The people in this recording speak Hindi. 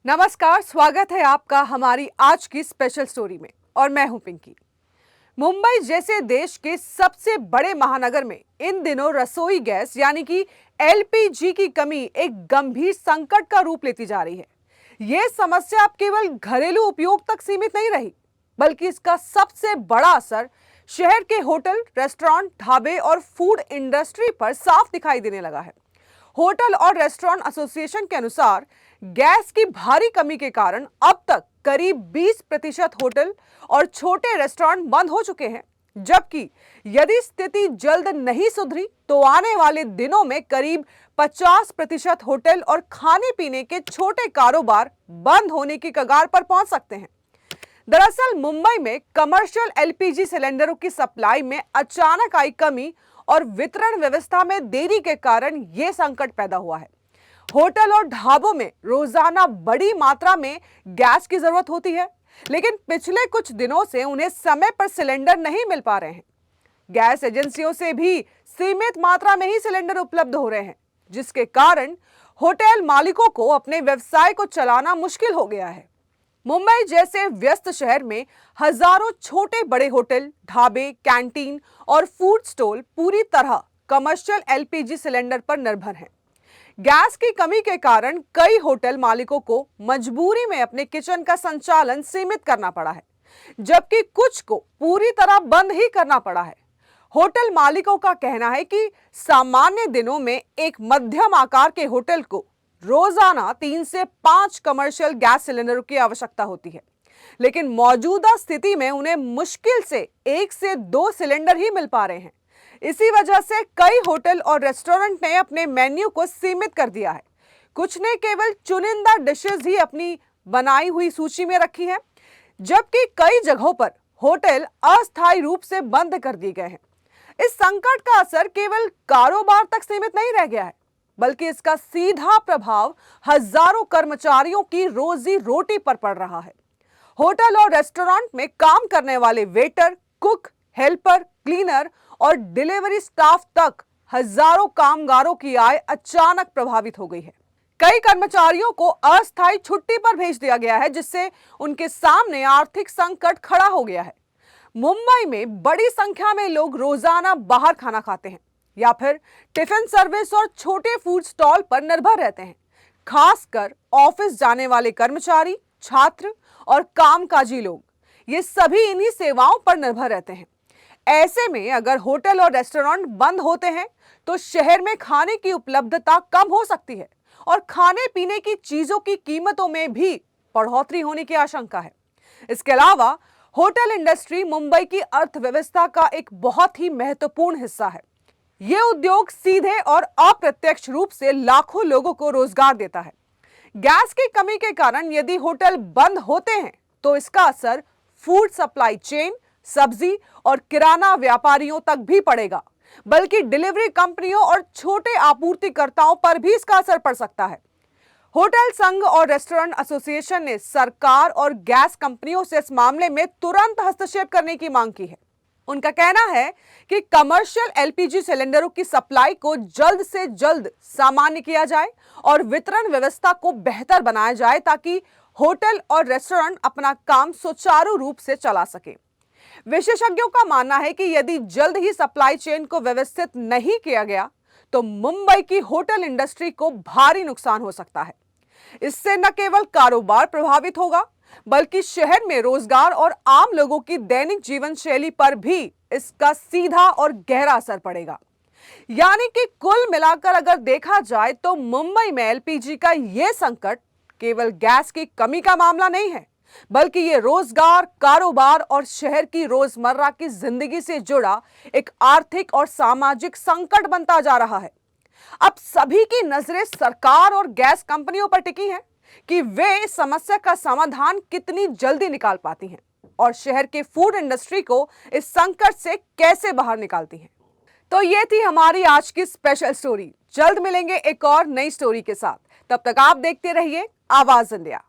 नमस्कार, स्वागत है आपका हमारी आज की स्पेशल स्टोरी में और मैं हूं पिंकी। मुंबई जैसे देश के सबसे बड़े महानगर में इन दिनों रसोई गैस यानी कि एलपीजी की कमी एक गंभीर संकट का रूप लेती जा रही है। यह समस्या अब केवल घरेलू उपयोग तक सीमित नहीं रही, बल्कि इसका सबसे बड़ा असर शहर के होटल, रेस्टोरेंट, ढाबे और फूड इंडस्ट्री पर साफ दिखाई देने लगा है। होटल और रेस्टोरेंट एसोसिएशन के अनुसार गैस की भारी कमी के कारण अब तक करीब 20% होटल और छोटे रेस्टोरेंट बंद हो चुके हैं, जबकि यदि स्थिति जल्द नहीं सुधरी तो आने वाले दिनों में करीब 50% होटल और खाने पीने के छोटे कारोबार बंद होने की कगार पर पहुंच सकते हैं। दरअसल मुंबई में कमर्शियल एलपीजी सिलेंडरों की सप्लाई में अचानक आई कमी और वितरण व्यवस्था में देरी के कारण यह संकट पैदा हुआ है। होटल और ढाबों में रोजाना बड़ी मात्रा में गैस की जरूरत होती है, लेकिन पिछले कुछ दिनों से उन्हें समय पर सिलेंडर नहीं मिल पा रहे हैं। गैस एजेंसियों से भी सीमित मात्रा में ही सिलेंडर उपलब्ध हो रहे हैं, जिसके कारण होटल मालिकों को अपने व्यवसाय को चलाना मुश्किल हो गया है। मुंबई जैसे व्यस्त शहर में हजारों छोटे बड़े होटल, ढाबे, कैंटीन और फूड स्टॉल पूरी तरह कमर्शियल एलपीजी सिलेंडर पर निर्भर हैं। गैस की कमी के कारण कई होटल मालिकों को मजबूरी में अपने किचन का संचालन सीमित करना पड़ा है, जबकि कुछ को पूरी तरह बंद ही करना पड़ा है। होटल मालिकों का कहना है कि सामान्य दिनों में एक मध्यम आकार के होटल को रोजाना 3 से 5 कमर्शियल गैस सिलेंडरों की आवश्यकता होती है, लेकिन मौजूदा स्थिति में उन्हें मुश्किल से 1 से 2 सिलेंडर ही मिल पा रहे हैं। इसी वजह से कई होटल और रेस्टोरेंट ने अपने मेन्यू को सीमित कर दिया है। कुछ ने केवल चुनिंदा डिशेस ही अपनी बनाई हुई सूची में रखी है, जबकि कई जगहों पर होटल अस्थायी रूप से बंद कर दिए गए हैं। इस संकट का असर केवल कारोबार तक सीमित नहीं रह गया है, बल्कि इसका सीधा प्रभाव हजारों कर्मचारियों की रोजी रोटी पर पड़ रहा है। होटल और रेस्टोरेंट में काम करने वाले वेटर, कुक, हेल्पर, क्लीनर और डिलीवरी स्टाफ तक हजारों कामगारों की आय अचानक प्रभावित हो गई है। कई कर्मचारियों को अस्थायी छुट्टी पर भेज दिया गया है, जिससे उनके सामने आर्थिक संकट खड़ा हो गया है। मुंबई में बड़ी संख्या में लोग रोजाना बाहर खाना खाते हैं या फिर टिफिन सर्विस और छोटे फूड स्टॉल पर निर्भर रहते हैं। खासकर ऑफिस जाने वाले कर्मचारी, छात्र और कामकाजी लोग, ये सभी इन्हीं सेवाओं पर निर्भर रहते हैं। ऐसे में अगर होटल और रेस्टोरेंट बंद होते हैं तो शहर में खाने की उपलब्धता कम हो सकती है और खाने पीने की चीजों की कीमतों में भी बढ़ोतरी होने की आशंका है। इसके अलावा होटल इंडस्ट्री मुंबई की अर्थव्यवस्था का एक बहुत ही महत्वपूर्ण हिस्सा है। यह उद्योग सीधे और अप्रत्यक्ष रूप से लाखों लोगों को रोजगार देता है। गैस की कमी के कारण यदि होटल बंद होते हैं तो इसका असर फूड सप्लाई चेन, सब्जी और किराना व्यापारियों तक भी पड़ेगा, बल्कि डिलीवरी कंपनियों और छोटे आपूर्तिकर्ताओं पर भी इसका असर पड़ सकता है। होटल संघ और रेस्टोरेंट एसोसिएशन ने सरकार और गैस कंपनियों से इस मामले में तुरंत हस्तक्षेप करने की मांग की है। उनका कहना है कि कमर्शियल एलपीजी सिलेंडरों की सप्लाई को जल्द से जल्द सामान्य किया जाए और वितरण व्यवस्था को बेहतर बनाया जाए, ताकि होटल और रेस्टोरेंट अपना काम सुचारू रूप से चला सके। विशेषज्ञों का मानना है कि यदि जल्द ही सप्लाई चेन को व्यवस्थित नहीं किया गया तो मुंबई की होटल इंडस्ट्री को भारी नुकसान हो सकता है। इससे न केवल कारोबार प्रभावित होगा, बल्कि शहर में रोजगार और आम लोगों की दैनिक जीवन शैली पर भी इसका सीधा और गहरा असर पड़ेगा। यानी कि कुल मिलाकर अगर देखा जाए तो मुंबई में एलपीजी का यह संकट केवल गैस की कमी का मामला नहीं है, बल्कि ये रोजगार, कारोबार और शहर की रोजमर्रा की जिंदगी से जुड़ा एक आर्थिक और सामाजिक संकट बनता जा रहा है। अब सभी की नजरें सरकार और गैस कंपनियों पर टिकी हैं कि वे इस समस्या का समाधान कितनी जल्दी निकाल पाती हैं और शहर के फूड इंडस्ट्री को इस संकट से कैसे बाहर निकालती हैं। तो ये थी हमारी आज की स्पेशल स्टोरी। जल्द मिलेंगे एक और नई स्टोरी के साथ। तब तक आप देखते रहिए आवाज इंडिया।